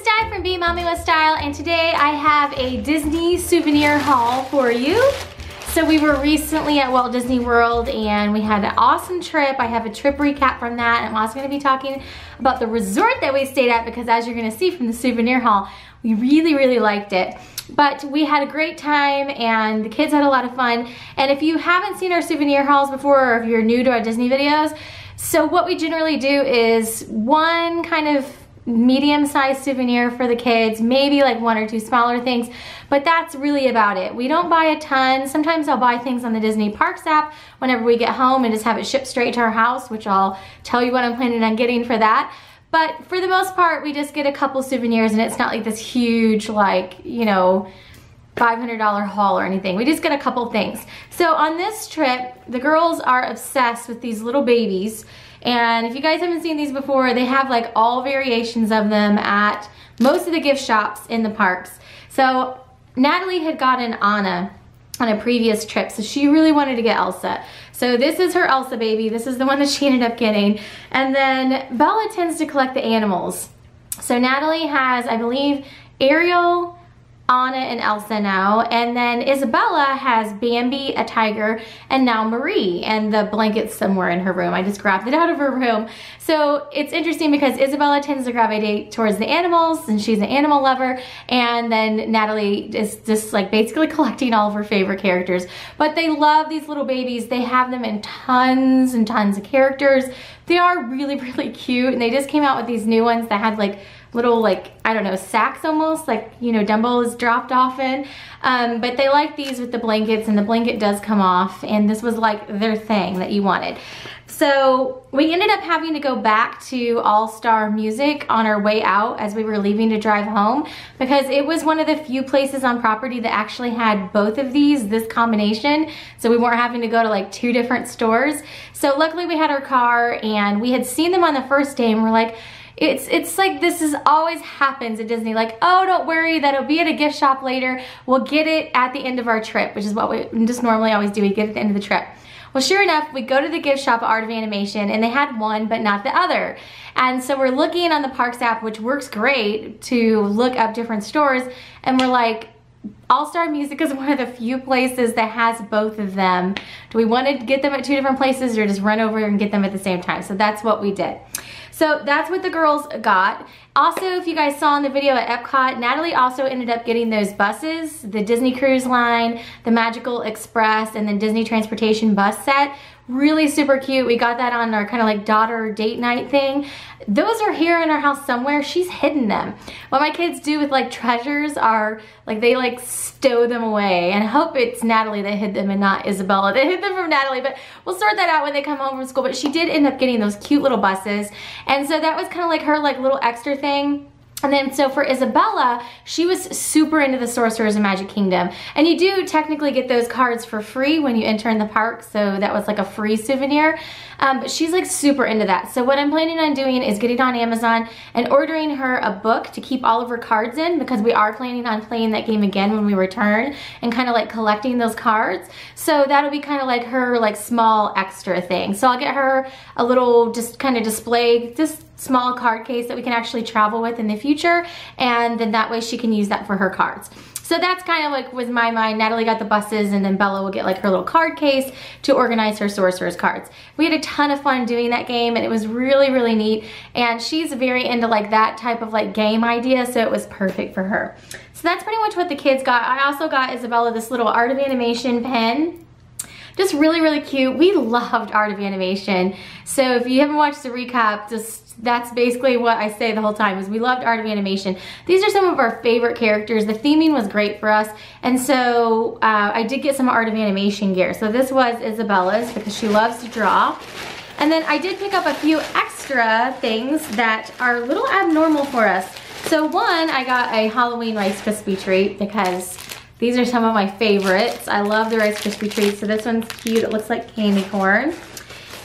Di from BeingMommywithStyle, and today I have a Disney souvenir haul for you. So we were recently at Walt Disney World and we had an awesome trip. I have a trip recap from that, and I'm also going to be talking about the resort that we stayed at because, as you're going to see from the souvenir haul, we really liked it. But we had a great time and the kids had a lot of fun. And if you haven't seen our souvenir hauls before, or if you're new to our Disney videos, so what we generally do is one kind of medium-sized souvenir for the kids, maybe like one or two smaller things, but that's really about it. We don't buy a ton. Sometimes I'll buy things on the Disney Parks app whenever we get home and just have it shipped straight to our house, which I'll tell you what I'm planning on getting for that. But for the most part, we just get a couple souvenirs, and it's not like this huge, like, you know, $500 haul or anything. We just get a couple things. So on this trip, the girls are obsessed with these little babies. And if you guys haven't seen these before, they have like all variations of them at most of the gift shops in the parks. So Natalie had gotten Anna on a previous trip, so she really wanted to get Elsa. So this is her Elsa baby. This is the one that she ended up getting. And then Bella tends to collect the animals. So Natalie has, I believe, Ariel, Anna, and Elsa now, and then Isabella has Bambi, a tiger, and now Marie, and the blanket's somewhere in her room. I just grabbed it out of her room. So it's interesting because Isabella tends to gravitate towards the animals, and she's an animal lover, and then Natalie is just like basically collecting all of her favorite characters. But they love these little babies. They have them in tons and tons of characters. They are really cute, and they just came out with these new ones that had like little, like, I don't know, sacks almost, like, you know, Dumbo is dropped off in. But they like these with the blankets, and the blanket does come off, and this was like their thing that you wanted. So we ended up having to go back to All-Star Music on our way out as we were leaving to drive home, because it was one of the few places on property that actually had both of these, this combination. So we weren't having to go to like two different stores. So luckily we had our car, and we had seen them on the first day, and we're like, it's like this is always happens at Disney. Like, oh, don't worry, that'll be at a gift shop later. We'll get it at the end of our trip, which is what we just normally always do. We get it at the end of the trip. Well, sure enough, we go to the gift shop at Art of Animation, and they had one, but not the other. And so we're looking on the Parks app, which works great, to look up different stores, and we're like, All-Star Music is one of the few places that has both of them. Do we want to get them at two different places, or just run over and get them at the same time? So that's what we did. So that's what the girls got. Also, if you guys saw in the video at Epcot, Natalie also ended up getting those buses, the Disney Cruise Line, the Magical Express, and then Disney Transportation bus set. Really super cute. We got that on our kind of like daughter date night thing. Those are here in our house somewhere. She's hidden them. What my kids do with like treasures are like they like stow them away, and I hope it's Natalie that hid them and not Isabella that hid them from Natalie, but we'll sort that out when they come home from school. But she did end up getting those cute little buses, and so that was kind of like her like little extra thing. And then so for Isabella, she was super into the Sorcerers of Magic Kingdom. And you do technically get those cards for free when you enter in the park, so that was like a free souvenir. But she's like super into that. So what I'm planning on doing is getting on Amazon and ordering her a book to keep all of her cards in, because we are planning on playing that game again when we return, and kind of like collecting those cards. So that'll be kind of like her like small extra thing. So I'll get her a little just kind of display, just small card case that we can actually travel with in the future, and then that way she can use that for her cards. So that's kind of like with my mind. Natalie got the buses, and then Bella will get like her little card case to organize her Sorcerer's cards. We had a ton of fun doing that game, and it was really neat, and she's very into like that type of like game idea, so it was perfect for her. So that's pretty much what the kids got. I also got Isabella this little Art of Animation pen. Just really cute. We loved Art of Animation. So if you haven't watched the recap, that's basically what I say the whole time, is we loved Art of Animation. These are some of our favorite characters. The theming was great for us. And so I did get some Art of Animation gear. So this was Isabella's because she loves to draw. And then I did pick up a few extra things that are a little abnormal for us. So one, I got a Halloween Rice Krispie treat because these are some of my favorites. I love the Rice Krispie treats. So this one's cute. It looks like candy corn.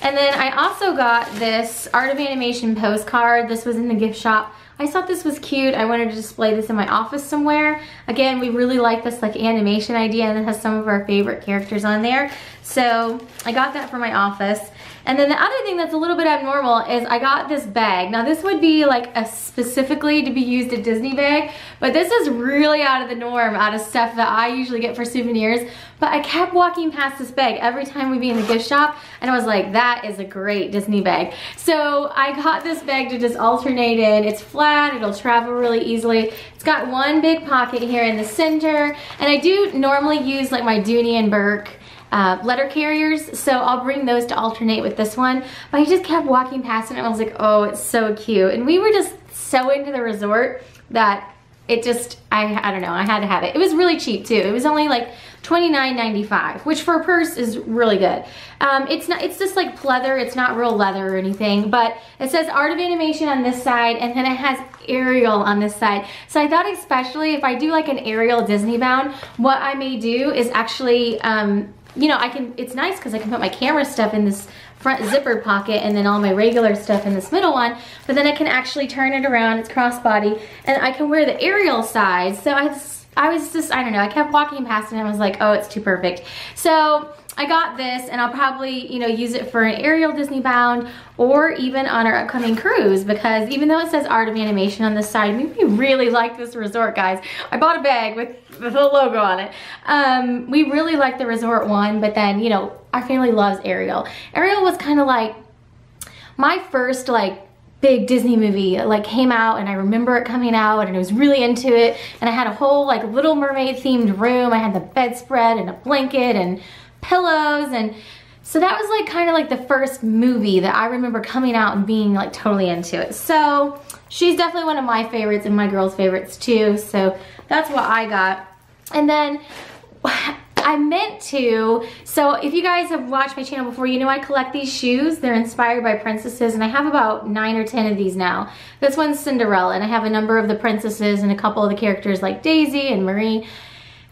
And then I also got this Art of Animation postcard. This was in the gift shop. I thought this was cute. I wanted to display this in my office somewhere. Again, we really like this like animation idea, and it has some of our favorite characters on there. So I got that for my office. And then the other thing that's a little bit abnormal is I got this bag. Now this would be like a specifically to be used at Disney bag, but this is really out of the norm, out of stuff that I usually get for souvenirs. But I kept walking past this bag every time we'd be in the gift shop, and I was like, that is a great Disney bag. So I got this bag to just alternate in. It's flat, it'll travel really easily. It's got one big pocket here in the center, and I do normally use like my Dooney and Burke letter carriers, so I'll bring those to alternate with this one. But I just kept walking past it and I was like, oh, it's so cute. And we were just so into the resort that it just, I don't know, I had to have it. It was really cheap too. It was only like $29.95, which for a purse is really good. It's just like pleather, it's not real leather or anything, but it says Art of Animation on this side, and then it has Ariel on this side. So I thought especially if I do like an Ariel Disney bound, what I may do is actually, you know, it's nice because I can put my camera stuff in this front zipper pocket and then all my regular stuff in this middle one, but then I can actually turn it around, it's crossbody, and I can wear the Ariel side. So I was just, I don't know, I kept walking past it and I was like, oh, it's too perfect. So I got this, and I'll probably, you know, use it for an Ariel Disney bound or even on our upcoming cruise, because even though it says Art of Animation on this side, we really like this resort, guys. I bought a bag with the logo on it. We really like the resort one, but then, you know, our family loves Ariel. Ariel was kind of like my first like big Disney movie. It like came out and I remember it coming out and I was really into it, and I had a whole like Little Mermaid themed room. I had the bedspread and a blanket and pillows, and so that was like kind of like the first movie that I remember coming out and being like totally into it. So she's definitely one of my favorites and my girls' favorites too, so that's what I got. And then I meant to, so if you guys have watched my channel before, you know I collect these shoes. They're inspired by princesses, and I have about 9 or 10 of these now. This one's Cinderella, and I have a number of the princesses and a couple of the characters like Daisy and Marie.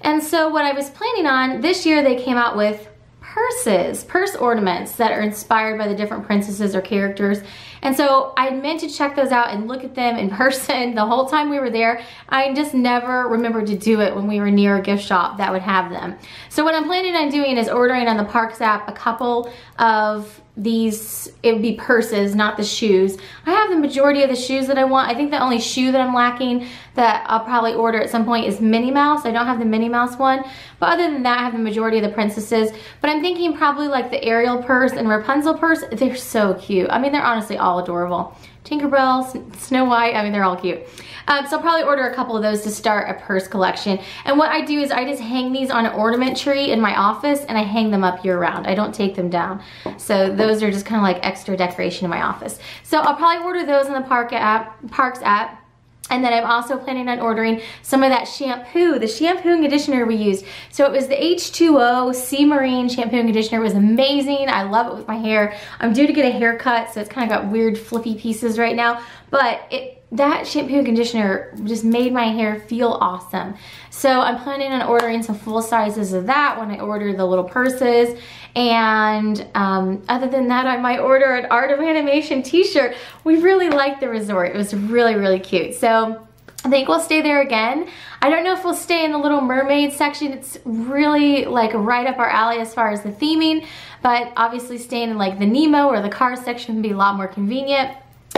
And so what I was planning on, this year they came out with purse ornaments that are inspired by the different princesses or characters. And so I meant to check those out and look at them in person the whole time we were there. I just never remembered to do it when we were near a gift shop that would have them. So what I'm planning on doing is ordering on the Parks app a couple of these, it would be purses, not the shoes. I have the majority of the shoes that I want. I think the only shoe that I'm lacking that I'll probably order at some point is Minnie Mouse. I don't have the Minnie Mouse one, but other than that I have the majority of the princesses. But I'm thinking probably like the Ariel purse and Rapunzel purse. They're so cute. I mean, they're honestly all adorable. Tinkerbell, Snow White, I mean, they're all cute. So I'll probably order a couple of those to start a purse collection. And what I do is I just hang these on an ornament tree in my office, and I hang them up year round. I don't take them down. So those are just kind of like extra decoration in my office. So I'll probably order those in the Parks app. And then I'm also planning on ordering some of that shampoo, the shampoo and conditioner we used. So it was the H2O Sea Marine shampoo and conditioner. It was amazing. I love it with my hair. I'm due to get a haircut, so it's kind of got weird flippy pieces right now. But that shampoo and conditioner just made my hair feel awesome. So I'm planning on ordering some full sizes of that when I order the little purses. And other than that, I might order an Art of Animation t-shirt. We really liked the resort. It was really, really cute. So I think we'll stay there again. I don't know if we'll stay in the Little Mermaid section. It's really like right up our alley as far as the theming, but obviously staying in like the Nemo or the car section would be a lot more convenient.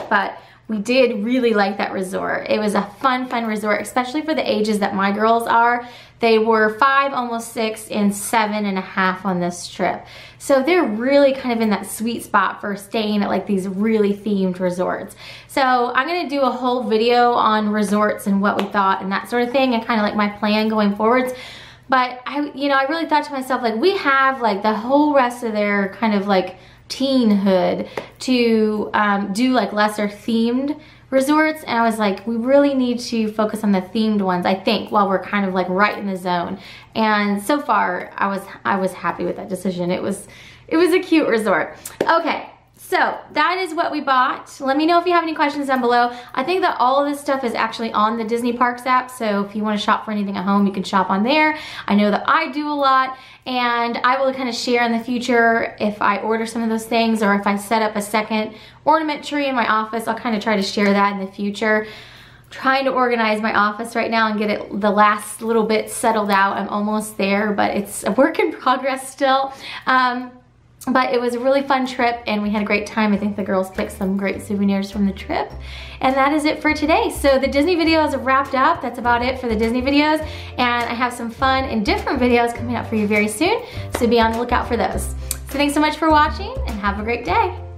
But we did really like that resort. It was a fun resort, especially for the ages that my girls are. They were 5, almost 6, and 7.5 on this trip. So they're really kind of in that sweet spot for staying at like these really themed resorts. So I'm gonna do a whole video on resorts and what we thought and that sort of thing, and kind of like my plan going forwards. But I really thought to myself, like, we have like the whole rest of their kind of like teenhood to do like lesser themed resorts, and I was like, we really need to focus on the themed ones, I think, while we're kind of like right in the zone. And so far I was happy with that decision. It was a cute resort. Okay, so that is what we bought. Let me know if you have any questions down below. I think that all of this stuff is actually on the Disney Parks app, so if you want to shop for anything at home, you can shop on there. I know that I do a lot, and I will kind of share in the future if I order some of those things, or if I set up a second ornament tree in my office. I'll kind of try to share that in the future. I'm trying to organize my office right now and get it the last little bit settled out. I'm almost there, but it's a work in progress still. But it was a really fun trip and we had a great time. I think the girls picked some great souvenirs from the trip. And that is it for today. So the Disney videos have wrapped up. That's about it for the Disney videos. And I have some fun and different videos coming up for you very soon. So be on the lookout for those. So thanks so much for watching and have a great day.